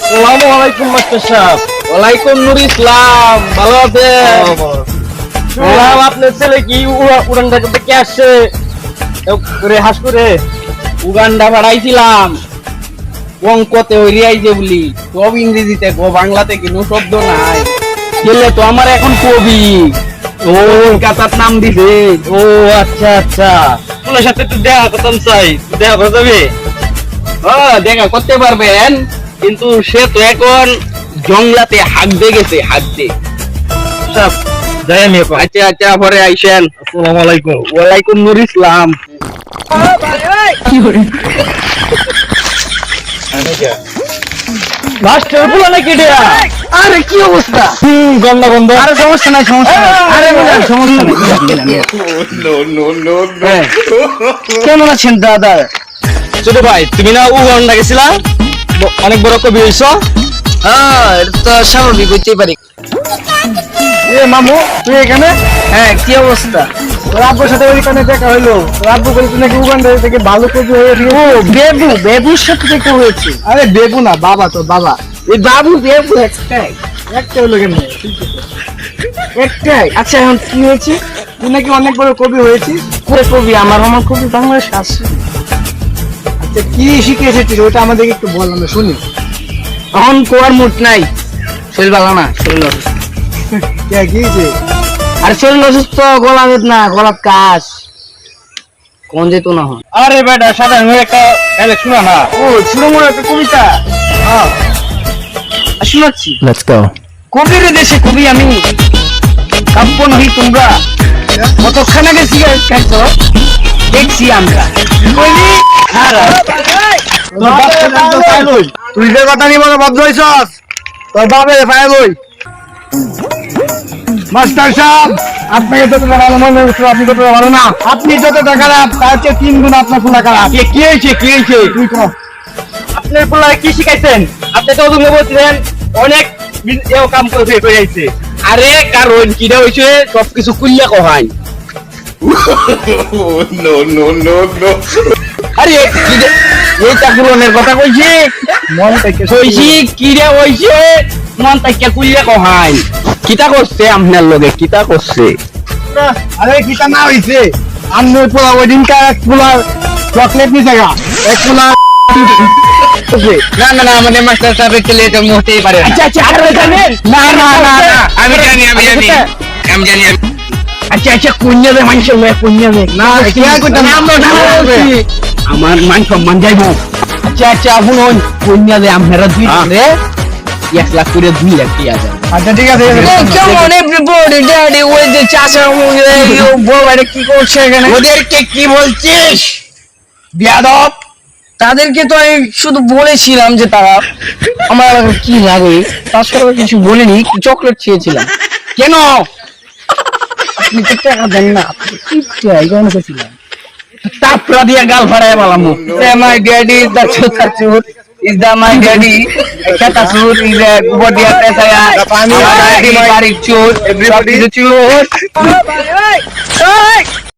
আসসালামু আলাইকুম মাস্টার সাহেব। ওয়ালাইকুম নুর ইসলাম, ভালো আছেন? শুনলাম আপনার ছেলে কি উড়ান ঢাকাতে কে আসছে করে হাস করে উগান্ডা পাঠাইছিলাম অঙ্কতে হইয়াই যে বলি, সব ইংরেজিতে গো, বাংলাতে কোনো শব্দ নাই। ছেলে তো আমার এখন কবি, ও কাতার নাম দিছে। ও আচ্ছা আচ্ছা, ওনার সাথে একটু দেখা করতাম, চাই দেখা করা যাবে? দেখা করতে পারবেন, কিন্তু সে তো এখন জংলাতে হাঁক দিয়ে গেছে, হাঁক দিয়ে। সাহেব যাই আমি এখন। আচ্ছা আচ্ছা, পরে আইসেন। আসসালামু আলাইকুম। ওয়ালাইকুম নুর ইসলাম। মাস্টার বলা নাকি এটা? আরে কি অবস্থা? গন্ধ গন্ধ। আরে সমস্যা নাই, সমস্যা নাই। আরে বুঝলেন, সমস্যা নাই। হ্যাঁ। কেমন আছেন দাদা? ছোট ভাই, তুমি না উগান্ডা গেছিলা, অনেক বড় কবি হইছো। হ্যাঁ, এটা তো স্বাভাবিক হইতেই পারি। এ মামু, তুই এখানে? হ্যাঁ, কি অবস্থা? তোর আব্বুর সাথে ওইখানে দেখা হইলো। তোর আব্বু বলছে নাকি উগান্ডা থেকে ভালো কবি হয়ে ও বেবু, বেবুর সাথে দেখা হয়েছে। আরে বেবু না, বাবা, তোর বাবা। এই বাবু বেবু একটাই, একটা হইলো কেন? একটাই। আচ্ছা, এখন কি হয়েছে? তুই নাকি অনেক বড় কবি হয়েছিস। করে কবি, আমার কবি বাংলাদেশ আছে। আচ্ছা, কি শিখে এসেছিস ওটা আমাদেরকে একটু বল, আমরা শুনি। এখন কোয়ার মুড নাই, শরীর ভালো না, শরীর অসুস্থ। কে কি যে? আর শরীর অসুস্থ, গলা বেদ না, গলার কাশ কোন যেত না হয়। আরে বেটা, সাধারণ একটা গালে শোনা না। ও ছোট মোড় একটা কবিতা। হ্যাঁ, শোনাচ্ছি। Let's go. কবির দেশে কবি আমি, কাব্য নহি তোমরা, কতক্ষণ আগে সিগারেট খাইছো দেখছি আমরা। কইলি তোর বাপকে তো ফাইল হই। তুই যে কথা নিয়ে বলে বদ্ধ হইছস, তোর বাপের ফাইল হই। মাস্টার সাহেব, আপনাকে যতটা ভালো মনে হচ্ছে, আপনি যতটা ভালো না। আপনি যতটা খারাপ, তার চেয়ে 3 গুণ আপনার পোলা খারাপ। কি হয়েছে, কি হয়েছে? তুই কর। আপনার পোলায় কি শিখাইছেন? আপনি তো ওদের বলছিলেন অনেক কাম করে হয়ে যাইছে। আরে কারণ কিটা হয়েছে, সবকিছু কুল্লা কহাই। আরে এই চাকুরনের কথা কইছি, মন থেকে কইছি কিরা হইছে, মন তাইকা কুল্লা কহাই। কিটা করছে আপনার লগে, কিটা করছে? আরে কিটা না হইছে, আমি পোলা ওই দিনটা এক পোলা চকলেট নিছে গা, এক পোলা না না না, আমাদের মাস্টার সাহেবের ছেলে এটা মোটেই পারে না। আচ্ছা আচ্ছা, আপনারা জানেন? না না না না, আমি জানি, আমি জানি, আমি জানি। আচ্ছা আচ্ছা, কন্যা মানুষ কন্যা না, কি আর করতে না, আমরা না বলছি। আমার মান সম্মান যাইবো। আচ্ছা আচ্ছা, শুনুন, কন্যা যে আপনারা দুই রে 1 লাখ করে 2 লাখ টাকা দেন। আচ্ছা ঠিক আছে। কেমন এভরিবডি ড্যাডি, ওই যে চাচা বড় কি করছে এখানে? ওদেরকে কি বলছিস বিয়াদব? তাদেরকে তো আমি শুধু বলেছিলাম যে তারা আমার কি লাগে, তাছাড়া কিছু বলিনি, চকলেট চেয়েছিলাম। কেন আপনি তো টাকা দেন না? কি চাই কেন করছিলাম? তাপরা দিয়ে গাল ফাড়ায় বললাম, মাই ড্যাডি ইজ দ্য চোর, ইজ দ্য মাই ড্যাডি একটা চোর, ইজ দ্য গোবর দিয়া পেছায়া বাড়ির চোর, এভরিবডি চোর।